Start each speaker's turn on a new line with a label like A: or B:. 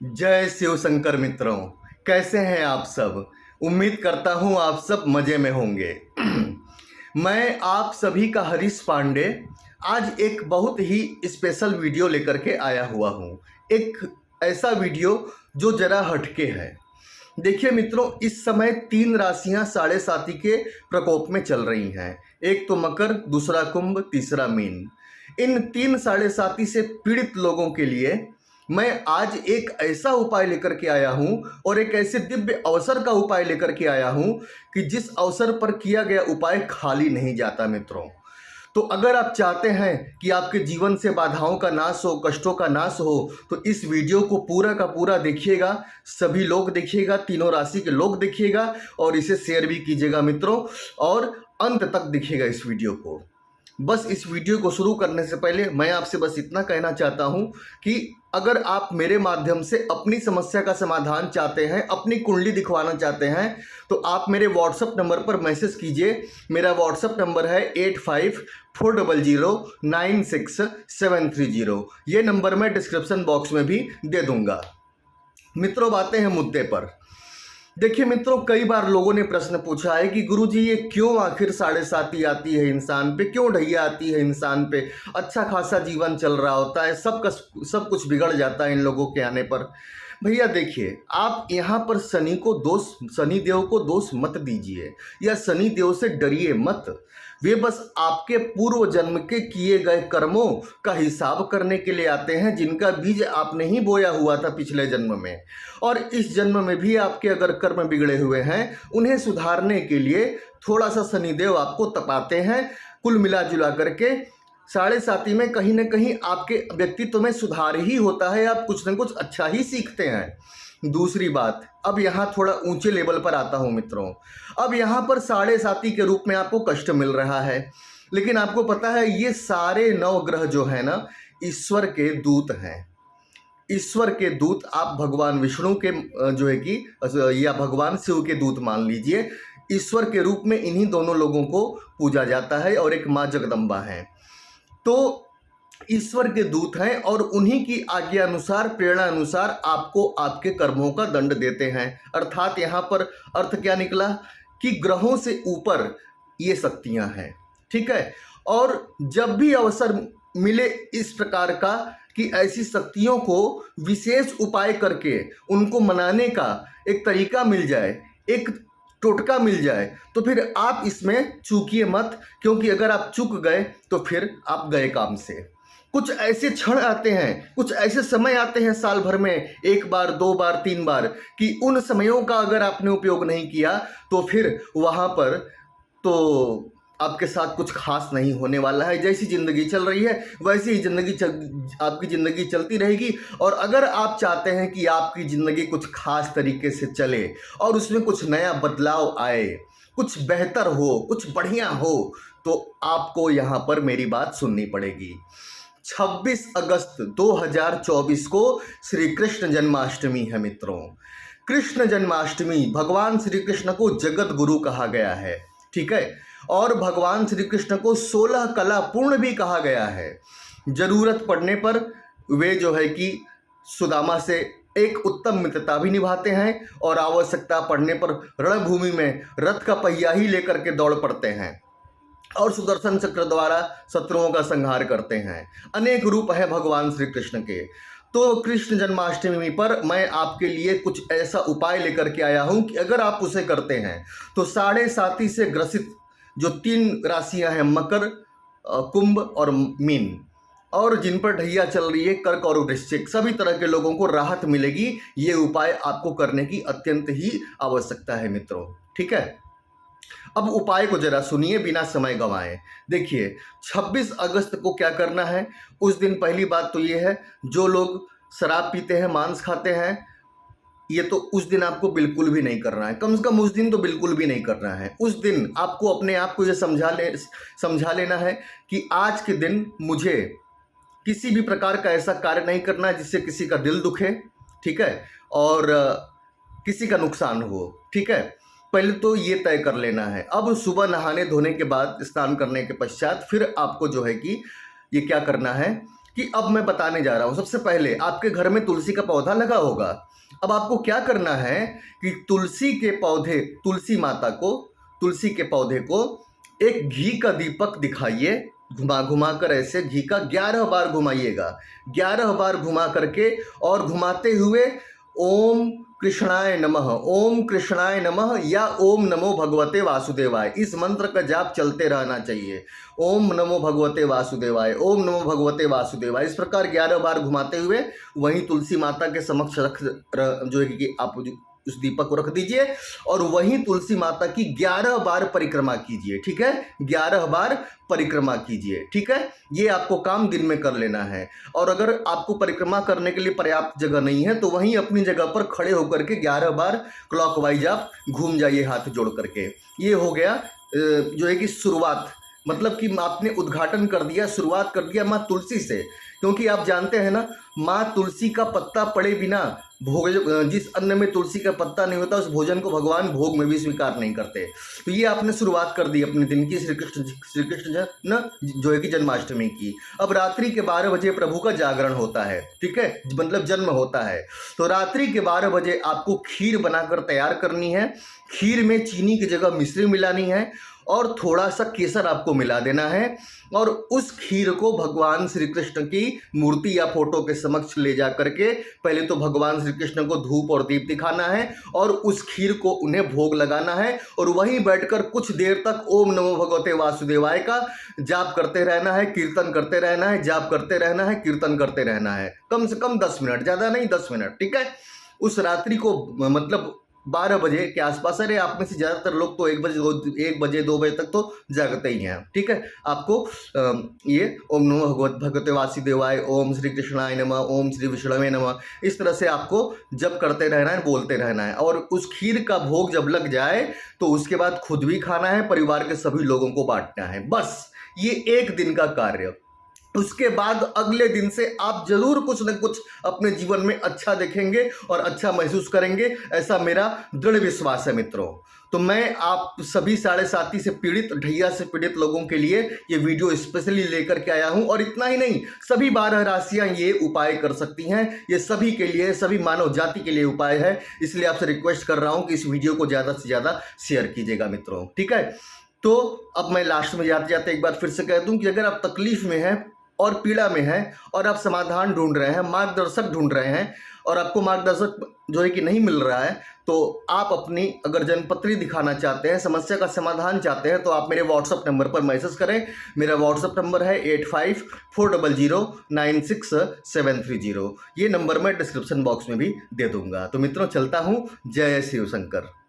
A: जय शिव शंकर मित्रों। कैसे हैं आप सब। उम्मीद करता हूं आप सब मज़े में होंगे। मैं आप सभी का हरीश पांडे आज एक बहुत ही स्पेशल वीडियो लेकर के आया हुआ हूं। एक ऐसा वीडियो जो जरा हटके है। देखिए मित्रों, इस समय तीन राशियां साढ़े साती के प्रकोप में चल रही हैं। एक तो मकर, दूसरा कुंभ, तीसरा मीन। इन तीन साढ़े साती से पीड़ित लोगों के लिए मैं आज एक ऐसा उपाय लेकर के आया हूं और एक ऐसे दिव्य अवसर का उपाय लेकर के आया हूं कि जिस अवसर पर किया गया उपाय खाली नहीं जाता मित्रों। तो अगर आप चाहते हैं कि आपके जीवन से बाधाओं का नाश हो, कष्टों का नाश हो, तो इस वीडियो को पूरा का पूरा देखिएगा। सभी लोग देखिएगा, तीनों राशि के लोग देखिएगा और इसे शेयर भी कीजिएगा मित्रों, और अंत तक देखिएगा इस वीडियो को। बस इस वीडियो को शुरू करने से पहले मैं आपसे बस इतना कहना चाहता हूं कि अगर आप मेरे माध्यम से अपनी समस्या का समाधान चाहते हैं, अपनी कुंडली दिखवाना चाहते हैं, तो आप मेरे व्हाट्सएप नंबर पर मैसेज कीजिए। मेरा व्हाट्सएप नंबर है 8540096730। ये नंबर मैं डिस्क्रिप्शन बॉक्स में भी दे दूंगा। मित्रों, बातें हैं मुद्दे पर। देखिए मित्रों, कई बार लोगों ने प्रश्न पूछा है कि गुरुजी ये क्यों आखिर साढ़े साती आती है इंसान पे, क्यों ढैया आती है इंसान पे। अच्छा खासा जीवन चल रहा होता है, सब कुछ बिगड़ जाता है इन लोगों के आने पर। भैया देखिए, आप यहाँ पर शनि देव को दोष मत दीजिए या शनि देव से डरिए मत। वे बस आपके पूर्व जन्म के किए गए कर्मों का हिसाब करने के लिए आते हैं, जिनका बीज आपने ही बोया हुआ था पिछले जन्म में। और इस जन्म में भी आपके अगर कर्म बिगड़े हुए हैं, उन्हें सुधारने के लिए थोड़ा सा शनिदेव आपको तपाते हैं। कुल मिला जुला करके साढ़े साती में कहीं ना कहीं आपके व्यक्तित्व में सुधार ही होता है, आप कुछ न कुछ अच्छा ही सीखते हैं। दूसरी बात, अब यहाँ थोड़ा ऊंचे लेवल पर आता हूँ मित्रों। अब यहाँ पर साढ़े साती के रूप में आपको कष्ट मिल रहा है, लेकिन आपको पता है ये सारे नौ ग्रह जो है ना, ईश्वर के दूत हैं। ईश्वर के दूत आप भगवान विष्णु के जो है कि या भगवान शिव के दूत मान लीजिए। ईश्वर के रूप में इन्हीं दोनों लोगों को पूजा जाता है और एक माँ जगदम्बा है। तो ईश्वर के दूत हैं और उन्हीं की आज्ञा अनुसार, प्रेरणा अनुसार आपको आपके कर्मों का दंड देते हैं। अर्थात यहाँ पर अर्थ क्या निकला कि ग्रहों से ऊपर ये शक्तियाँ हैं, ठीक है। और जब भी अवसर मिले इस प्रकार का कि ऐसी शक्तियों को विशेष उपाय करके उनको मनाने का एक तरीका मिल जाए, एक टोटका मिल जाए, तो फिर आप इसमें चूकिए मत, क्योंकि अगर आप चूक गए तो फिर आप गए काम से। कुछ ऐसे क्षण आते हैं, कुछ ऐसे समय आते हैं साल भर में, एक बार, दो बार, तीन बार, कि उन समयों का अगर आपने उपयोग नहीं किया तो फिर वहाँ पर तो आपके साथ कुछ खास नहीं होने वाला है। जैसी ज़िंदगी चल रही है वैसी ही आपकी ज़िंदगी चलती रहेगी। और अगर आप चाहते हैं कि आपकी ज़िंदगी कुछ खास तरीके से चले और उसमें कुछ नया बदलाव आए, कुछ बेहतर हो, कुछ बढ़िया हो, तो आपको यहाँ पर मेरी बात सुननी पड़ेगी। 26 अगस्त 2024 को श्री कृष्ण जन्माष्टमी है मित्रों। कृष्ण जन्माष्टमी, भगवान श्री कृष्ण को जगत गुरु कहा गया है, ठीक है। और भगवान श्री कृष्ण को 16 कला पूर्ण भी कहा गया है। जरूरत पड़ने पर वे जो है कि सुदामा से एक उत्तम मित्रता भी निभाते हैं और आवश्यकता पड़ने पर रणभूमि में रथ का पहिया ही लेकर के दौड़ पड़ते हैं और सुदर्शन चक्र द्वारा शत्रुओं का संहार करते हैं। अनेक रूप है भगवान श्री कृष्ण के। तो कृष्ण जन्माष्टमी पर मैं आपके लिए कुछ ऐसा उपाय लेकर के आया हूं कि अगर आप उसे करते हैं तो साढ़े साती से ग्रसित जो तीन राशियां हैं, मकर, कुंभ और मीन, और जिन पर ढैया चल रही है कर्क और वृश्चिक, सभी तरह के लोगों को राहत मिलेगी। ये उपाय आपको करने की अत्यंत ही आवश्यकता है मित्रों, ठीक है। अब उपाय को जरा सुनिए बिना समय गंवाए। देखिए, 26 अगस्त को क्या करना है। उस दिन पहली बात तो ये है, जो लोग शराब पीते हैं, मांस खाते हैं, ये तो उस दिन आपको बिल्कुल भी नहीं करना है। कम से कम उस दिन तो बिल्कुल भी नहीं करना है। उस दिन आपको अपने आप को ये समझा लेना है कि आज के दिन मुझे किसी भी प्रकार का ऐसा कार्य नहीं करना है जिससे किसी का दिल दुखे, ठीक है, और किसी का नुकसान हो, ठीक है। पहले तो ये तय कर लेना है। अब सुबह नहाने धोने के बाद, स्नान करने के पश्चात फिर आपको जो है कि ये क्या करना है कि अब मैं बताने जा रहा हूँ। सबसे पहले आपके घर में तुलसी का पौधा लगा होगा। अब आपको क्या करना है कि तुलसी के पौधे, तुलसी माता को, तुलसी के पौधे को एक घी का दीपक दिखाइए, घुमा घुमा कर ऐसे घी का 11 बार घुमाइएगा। 11 बार घुमा करके और घुमाते हुए ओम कृष्णाय नमः, ओम कृष्णाय नमः या ओम नमो भगवते वासुदेवाय, इस मंत्र का जाप चलते रहना चाहिए। ओम नमो भगवते वासुदेवाय, ओम नमो भगवते वासुदेवाय, इस प्रकार 11 बार घुमाते हुए वहीं तुलसी माता के समक्ष जो है कि आप उस दीपक को रख दीजिए और वहीं तुलसी माता की 11 बार परिक्रमा कीजिए। ठीक है, 11 बार परिक्रमा कीजिए। ठीक है, ये आपको काम दिन में कर लेना है। और अगर आपको परिक्रमा करने के लिए पर्याप्त जगह नहीं है तो वहीं अपनी जगह पर खड़े होकर के 11 बार क्लॉकवाइज आप घूम जाइए हाथ जोड़ करके। ये हो गया जो है कि शुरुआत, मतलब कि आपने उद्घाटन कर दिया, शुरुआत कर दिया माँ तुलसी से। क्योंकि आप जानते हैं ना, माँ तुलसी का पत्ता पड़े बिना भोग, जिस अन्न में तुलसी का पत्ता नहीं होता उस भोजन को भगवान भोग में भी स्वीकार नहीं करते। तो ये आपने शुरुआत कर दी अपने दिन की, श्री कृष्ण न जो है कि जन्माष्टमी की। अब रात्रि के 12 बजे प्रभु का जागरण होता है। ठीक है, मतलब जन्म होता है। तो रात्रि के 12 बजे आपको खीर बनाकर तैयार करनी है। खीर में चीनी की जगह मिश्री मिलानी है और थोड़ा सा केसर आपको मिला देना है और उस खीर को भगवान श्री कृष्ण की मूर्ति या फोटो के समक्ष ले जा करके पहले तो भगवान श्री कृष्ण को धूप और दीप दिखाना है और उस खीर को उन्हें भोग लगाना है और वहीं बैठकर कुछ देर तक ओम नमो भगवते वासुदेवाय का जाप करते रहना है, कीर्तन करते रहना है, जाप करते रहना है, कीर्तन करते रहना है, कम से कम 10 मिनट, ज़्यादा नहीं 10 मिनट। ठीक है, उस रात्रि को मतलब 12 बजे के आसपास, अरे आप में से ज़्यादातर लोग तो 1 बजे 2 बजे तक तो जागते ही हैं। ठीक है, आपको ये ओम नमो भगवते वासुदेवाय, ओम श्री कृष्णाय नमः, ओम श्री विष्णवे नमः, इस तरह से आपको जप करते रहना है, बोलते रहना है। और उस खीर का भोग जब लग जाए तो उसके बाद खुद भी खाना है, परिवार के सभी लोगों को बांटना है। बस ये एक दिन का कार्य। उसके बाद अगले दिन से आप जरूर कुछ न कुछ अपने जीवन में अच्छा देखेंगे और अच्छा महसूस करेंगे, ऐसा मेरा दृढ़ विश्वास है मित्रों। तो मैं आप सभी 7.5 से पीड़ित, ढैया से पीड़ित लोगों के लिए ये वीडियो स्पेशली लेकर के आया हूं। और इतना ही नहीं, सभी 12 राशियां ये उपाय कर सकती हैं। ये सभी के लिए, सभी मानव जाति के लिए उपाय है। इसलिए आपसे रिक्वेस्ट कर रहा हूं कि इस वीडियो को ज़्यादा से ज़्यादा शेयर कीजिएगा मित्रों। ठीक है, तो अब मैं लास्ट में जाते जाते एक बार फिर से कह दूं कि अगर आप तकलीफ में हैं और पीड़ा में हैं और आप समाधान ढूंढ रहे हैं, मार्गदर्शक ढूंढ रहे हैं और आपको मार्गदर्शक जो है कि नहीं मिल रहा है, तो आप अपनी अगर जन्मपत्री दिखाना चाहते हैं, समस्या का समाधान चाहते हैं, तो आप मेरे व्हाट्सएप नंबर पर मैसेज करें। मेरा व्हाट्सएप नंबर है 8540096730। ये नंबर मैं डिस्क्रिप्शन बॉक्स में भी दे दूंगा। तो मित्रों चलता हूँ, जय शिव शंकर।